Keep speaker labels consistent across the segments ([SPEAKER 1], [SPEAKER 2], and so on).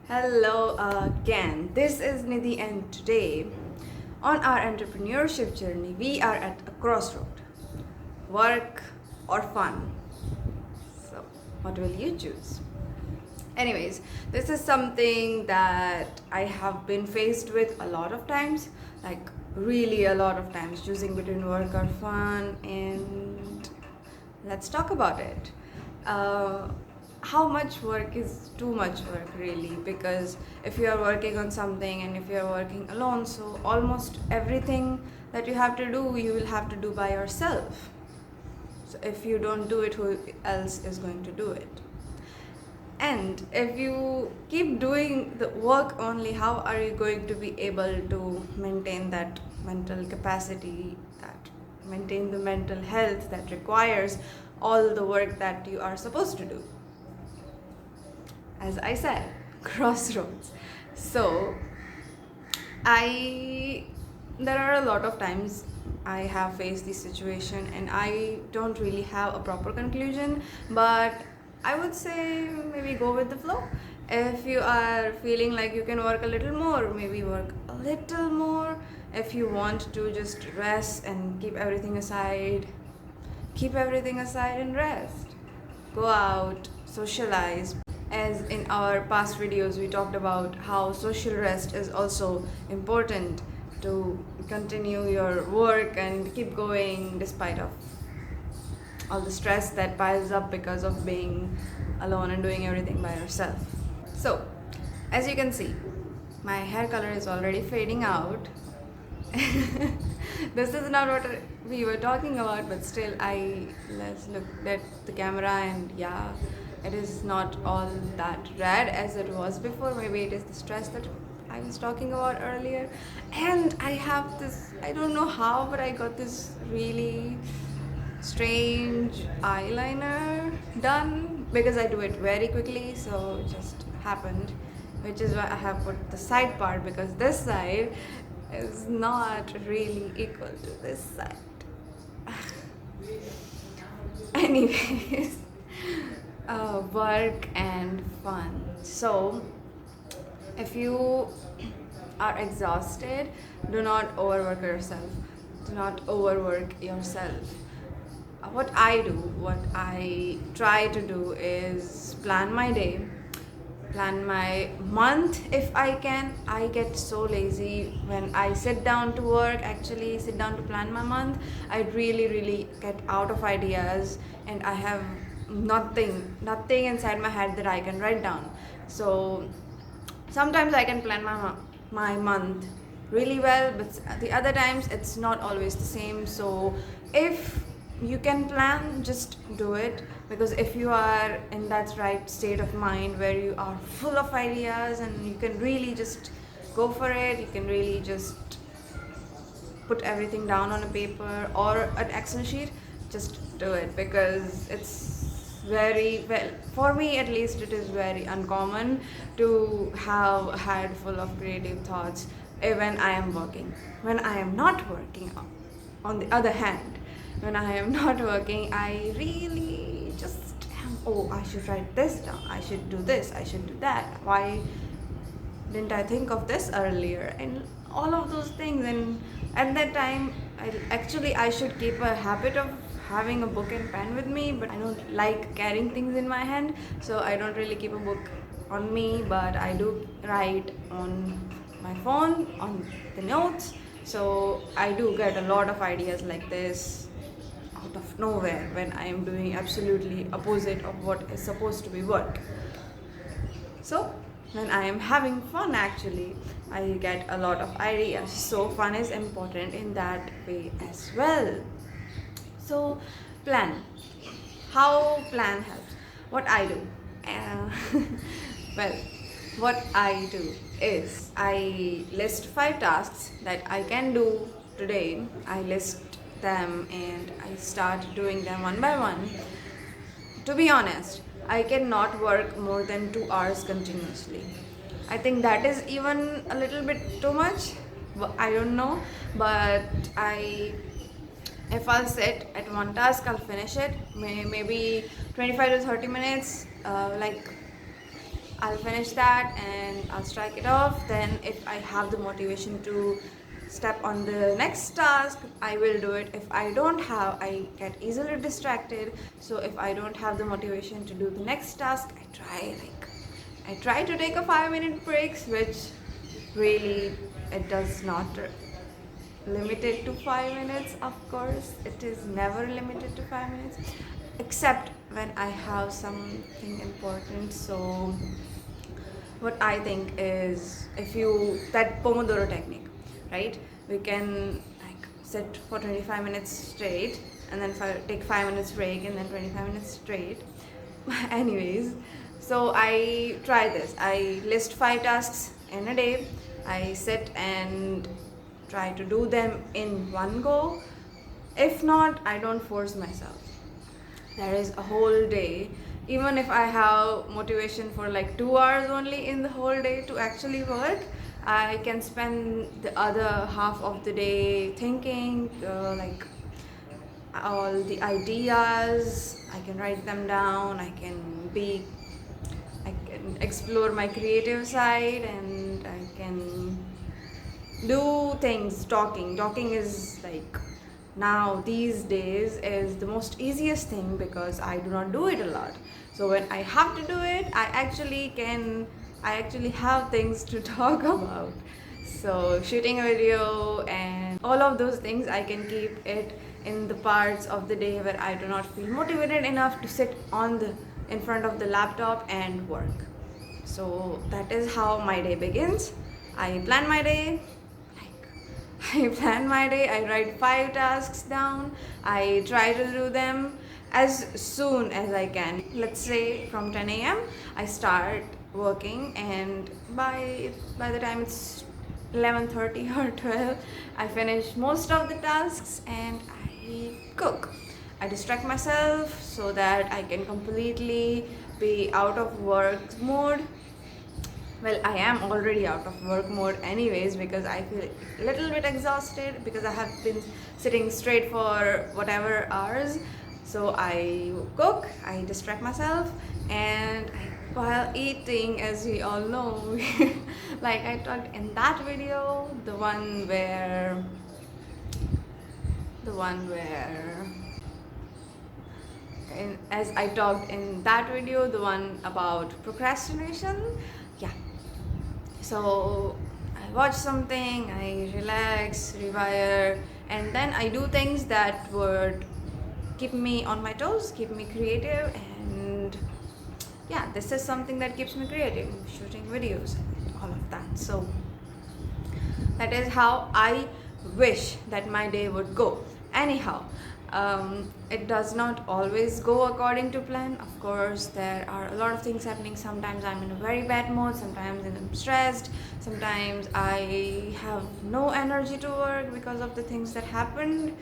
[SPEAKER 1] Hello again. This is Nidhi, and today on our entrepreneurship journey, we are at a crossroad, work or fun. So, what will you choose? Anyways, this is something that I have been faced with a lot of times, like really a lot of times, choosing between work or fun, and let's talk about it. Uh, how much work is too much work, really? Because if you are working on something and if you are working alone, so almost everything that you have to do, you will have to do by yourself. So if you don't do it, who else is going to do it? And if you keep doing the work only, how are you going to be able to maintain that mental capacity, that maintain the mental health that requires all the work that you are supposed to do? As I said, crossroads. So, I there are a lot of times I have faced this situation and I don't really have a proper conclusion, but I would say maybe go with the flow. If you are feeling like you can work a little more, maybe work a little more. If you want to just rest and keep everything aside and rest. Go out, socialize. As in our past videos, we talked about how social rest is also important to continue your work and keep going despite of all the stress that piles up because of being alone and doing everything by yourself. So, as you can see, my hair color is already fading out. This is not what we were talking about, but still, I let's look at the camera and yeah, it is not all that red as it was before. Maybe it is the stress that I was talking about earlier. And I have this, I don't know how, but I got this really strange eyeliner done because I do it very quickly, so it just happened, which is why I have put the side part because this side is not really equal to this side. Anyways, work and fun. So, if you are exhausted, do not overwork yourself. Do not overwork yourself. What I try to do is plan my day, plan my month if I can. I get so lazy when I sit down to work, actually sit down to plan my month. I really get out of ideas and I have nothing inside my head that I can write down. So sometimes I can plan my month really well, but the other times it's not always the same. So if you can plan, just do it, because if you are in that right state of mind where you are full of ideas and you can really just go for it, you can really just put everything down on a paper or an Excel sheet, just do it, because it's very well, for me at least, it is very uncommon to have a head full of creative thoughts when I am working. When I am not working, on the other hand, when I am not working, I really just am, oh, I should write this down, I should do this, I should do that. Why didn't I think of this earlier? And all of those things. And at that time, I should keep a habit of having a book and pen with me, but I don't like carrying things in my hand, so I don't really keep a book on me, but I do write on my phone, on the notes. So I do get a lot of ideas like this out of nowhere when I am doing absolutely opposite of what is supposed to be work. So when I am having fun, actually, I get a lot of ideas. So fun is important in that way as well. So plan. How plan helps? What I do. Uh, well, what I do is I list 5 tasks that I can do today. I list them and I start doing them one by one. To be honest, I cannot work more than 2 hours continuously. I think that is even a little bit too much. I don't know, but if I'll sit at one task, I'll finish it. Maybe 25 to 30 minutes, like I'll finish that and I'll strike it off. Then if I have the motivation to step on the next task, I will do it. If I don't have, I get easily distracted. So if I don't have the motivation to do the next task, I try to take a 5-minute breaks, which really it does not limited to 5 minutes. Of course it is never limited to 5 minutes, except when I have something important. So what I think is, if you, that Pomodoro technique, right, we can like sit for 25 minutes straight and then take 5 minutes break and then 25 minutes straight. Anyways, so I try this. I list 5 tasks in a day. I sit and try to do them in one go. If not, I don't force myself. There is a whole day. Even if I have motivation for like 2 hours only in the whole day to actually work, I can spend the other half of the day thinking, like all the ideas. I can write them down. I can explore my creative side, and I can do things. Talking is like, now these days, is the most easiest thing because I do not do it a lot. So when I have to do it, I actually have things to talk about. So shooting a video and all of those things, I can keep it in the parts of the day where I do not feel motivated enough to sit in front of the laptop and work. So that is how my day begins. I plan my day. I write 5 tasks down. I try to do them as soon as I can. Let's say from 10 a.m. I start working, and by the time it's 11:30 or 12, I finish most of the tasks and I cook. I distract myself so that I can completely be out of work mode. Well, I am already out of work mode anyways, because I feel a little bit exhausted because I have been sitting straight for whatever hours. So I cook, I distract myself, and while eating, as we all know, like I talked in that video, the one where as I talked in that video, the one about procrastination. Yeah. So I watch something, I relax, rewire, and then I do things that would keep me on my toes, keep me creative, and yeah, this is something that keeps me creative, shooting videos and all of that. So that is how I wish that my day would go. Anyhow, it does not always go according to plan. Of course, there are a lot of things happening. Sometimes I'm in a very bad mood, sometimes I'm stressed, sometimes I have no energy to work because of the things that happened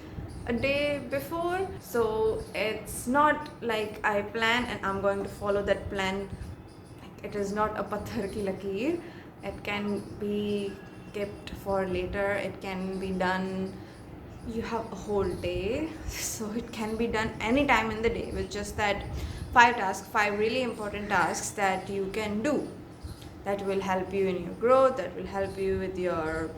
[SPEAKER 1] a day before. So it's not like I plan and I'm going to follow that plan. It is not a patthar ki lakeer. It can be kept for later. It can be done. You have a whole day, so it can be done anytime in the day with just that 5 really important tasks that you can do, that will help you in your growth, that will help you with your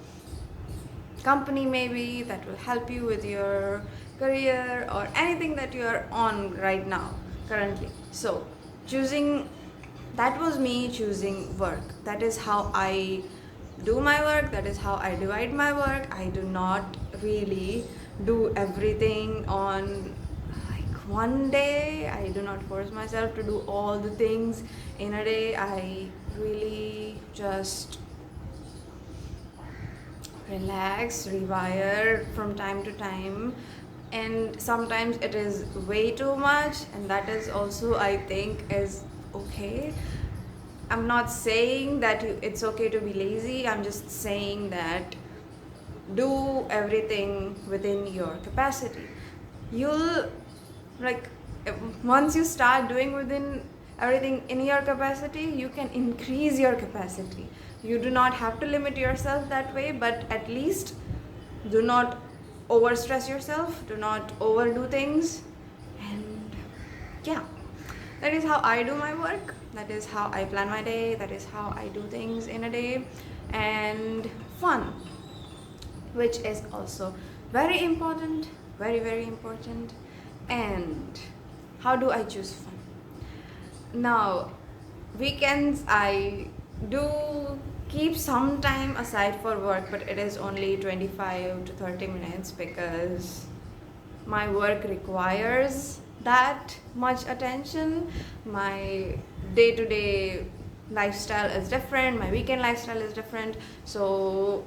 [SPEAKER 1] company, maybe that will help you with your career or anything that you are on right now currently. So that was me choosing work. That is how I do my work, that is how I divide my work. I do not really do everything on like one day. I do not force myself to do all the things in a day. I really just relax, rewire from time to time, and sometimes it is way too much, and that is also, I think, is okay. I'm not saying that it's okay to be lazy. I'm just saying that do everything within your capacity. You'll like once you start doing within everything in your capacity, you can increase your capacity. You do not have to limit yourself that way, but at least do not overstress yourself, do not overdo things, and yeah. That is how I do my work, that is how I plan my day, that is how I do things in a day. And fun, which is also very important, very, very important. And how do I choose fun? Now, weekends I do keep some time aside for work, but it is only 25 to 30 minutes because my work requires that much attention. My day to day lifestyle is different, my weekend lifestyle is different. So,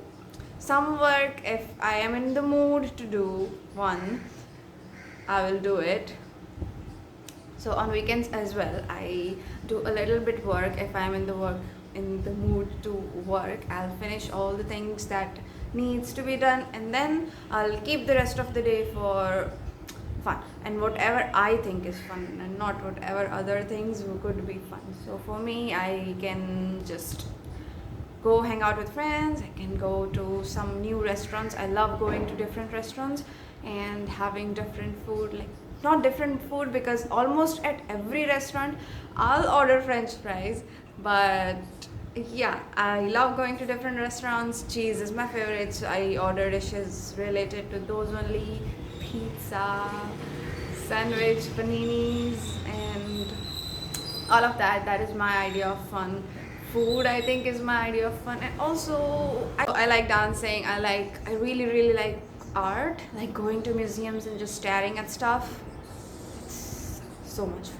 [SPEAKER 1] some work, if I am in the mood to do one, I will do it. So on weekends as well, I do a little bit work. If I'm in the mood to work, I'll finish all the things that needs to be done, and then I'll keep the rest of the day for fun and whatever I think is fun, and not whatever other things could be fun. So for me, I can just go hang out with friends, I can go to some new restaurants. I love going to different restaurants and having different food, like not different food because almost at every restaurant I'll order french fries, but yeah, I love going to different restaurants. Cheese is my favorite, so I order dishes related to those only. Pizza, sandwich, paninis, and all of that. That is my idea of fun. Food, I think, is my idea of fun. And also I like dancing. I really, really like art, like going to museums and just staring at stuff. It's so much fun.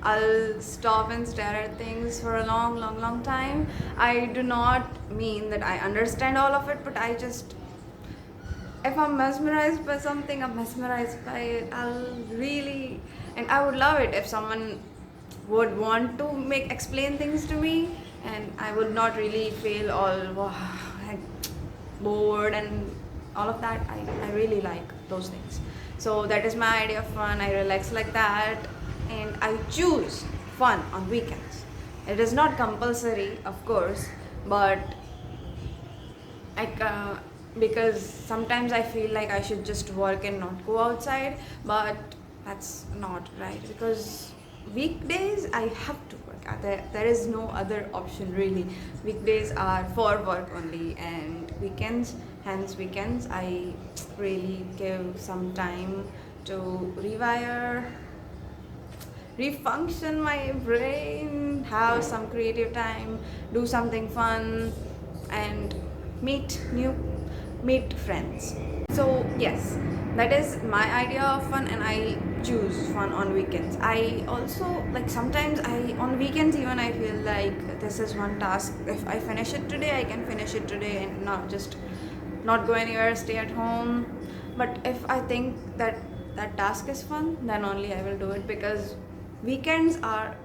[SPEAKER 1] I'll stop and stare at things for a long, long, long time. I do not mean that I understand all of it, but I just, if I'm mesmerized by something, I'm mesmerized by it. I'll really, and I would love it if someone would want to explain things to me, and I would not really feel all like bored and all of that. I really like those things. So that is my idea of fun. I relax like that, and I choose fun on weekends. It is not compulsory, of course, but because sometimes I feel like I should just work and not go outside, but that's not right, because weekdays I have to work. There is no other option really. Weekdays are for work only, and weekends I really give some time to refunction my brain, have some creative time, do something fun, and meet friends. So yes, that is my idea of fun, and I choose fun on weekends. I also, like, sometimes I on weekends even I feel like this is one task. If I finish it today, I can finish it today and not go anywhere, stay at home. But if I think that that task is fun, then only I will do it, because weekdays are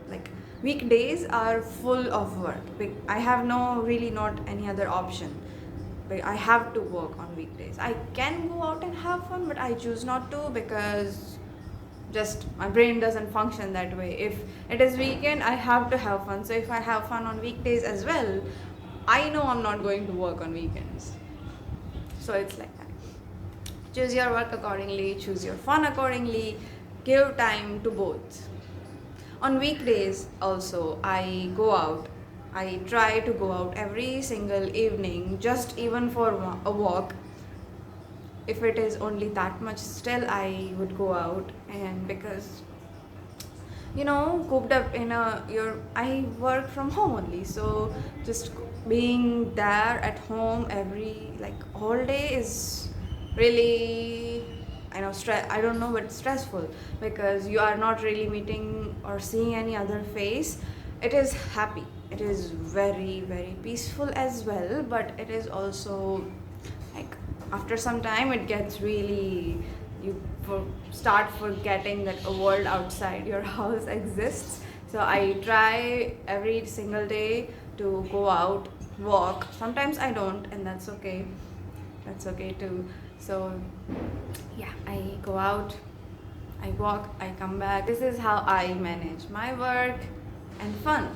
[SPEAKER 1] full of work. I have not any other option. I have to work on weekdays. I can go out and have fun, but I choose not to, because just my brain doesn't function that way. If it is weekend, I have to have fun. So if I have fun on weekdays as well, I know I'm not going to work on weekends. So it's like that. Choose your work accordingly, choose your fun accordingly, give time to both. On weekdays also, I go out. I try to go out every single evening, just even for a walk. If it is only that much, still I would go out. And because, cooped up I work from home only, so just being there at home all day is really, I don't know, but stressful, because you are not really meeting or seeing any other face. It is happy, it is very, very peaceful as well, but it is also like, after some time it gets really, start forgetting that a world outside your house exists. So I try every single day to go out, walk. Sometimes I don't, and that's okay. That's okay too. So yeah, I go out, I walk, I come back. This is how I manage my work and fun.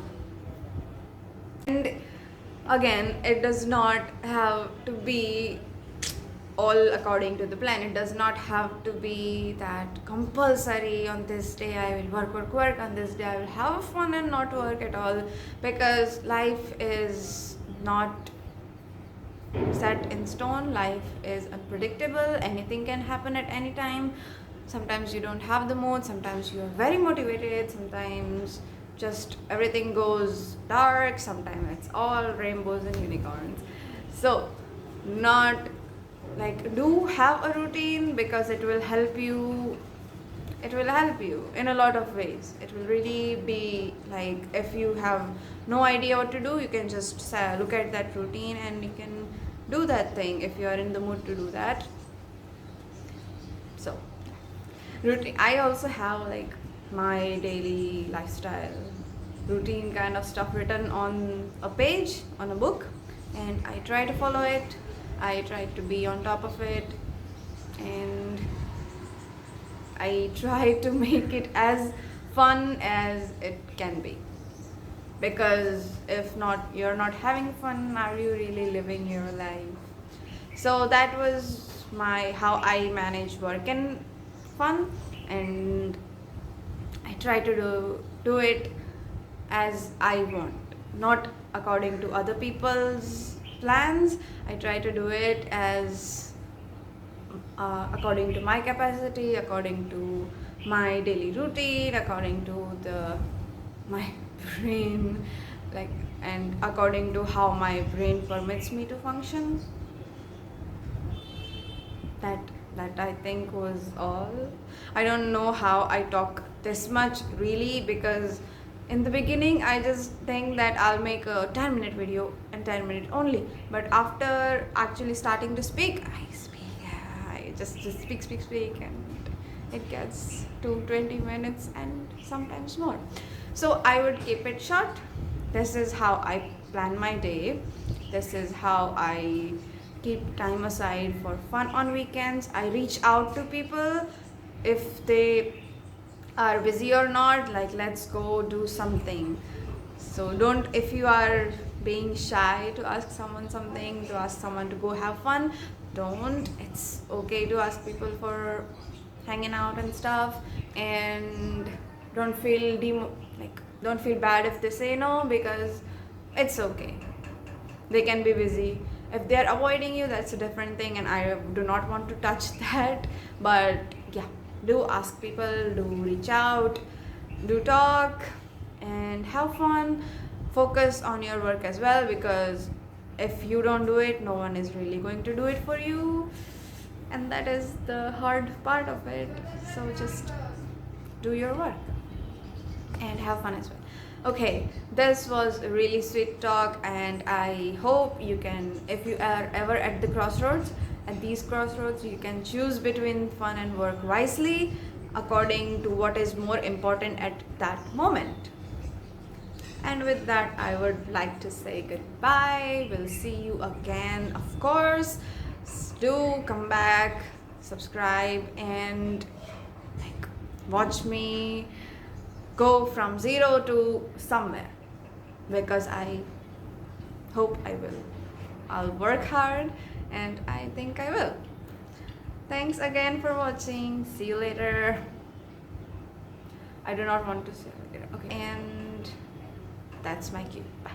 [SPEAKER 1] And again, it does not have to be all according to the plan. It does not have to be that compulsory on this day I will work, on this day I will have fun and not work at all, because life is not set in stone. Life is unpredictable. Anything can happen at any time. Sometimes you don't have the mood, sometimes you are very motivated, sometimes just everything goes dark, sometimes it's all rainbows and unicorns. So not like, do have a routine, because it will help you in a lot of ways. It will really be like, if you have no idea what to do, you can just look at that routine and you can do that thing if you are in the mood to do that. So routine, I also have like my daily lifestyle routine kind of stuff written on a page, on a book, and I try to follow it. I try to be on top of it, and I try to make it as fun as it can be, because if not, you're not having fun, are you really living your life? So that was my how I manage work and fun, and I try to do it as I want, not according to other people's plans. I try to do it as according to my capacity, according to my daily routine, according to my brain, like, and according to how my brain permits me to function. That I think was all. I don't know how I talk this much really, because in the beginning I just think that I'll make a 10-minute video and 10 minutes only, but after actually starting to speak, I just speak, and it gets to 20 minutes and sometimes more. So I would keep it short. This is how I plan my day. This is how I keep time aside for fun on weekends. I reach out to people if they are busy or not, like, let's go do something. So don't, if you are being shy to ask someone something, to ask someone to go have fun, don't. It's okay to ask people for hanging out and stuff, and don't feel don't feel bad if they say no, because it's okay. They can be busy. If they're avoiding you, that's a different thing, and I do not want to touch that. But yeah, do ask people, do reach out, do talk, and have fun. Focus on your work as well, because if you don't do it, no one is really going to do it for you, and that is the hard part of it. So just do your work and have fun as well. Okay, this was a really sweet talk, and I hope you can, if you are ever at these crossroads, you can choose between fun and work wisely according to what is more important at that moment. And with that, I would like to say goodbye. We'll see you again, of course. Do come back, subscribe, and like, watch me go from zero to somewhere, because I hope I will. I'll work hard, and I think I will. Thanks again for watching. See you later. I do not want to see you later. Okay, and that's my cue. Bye.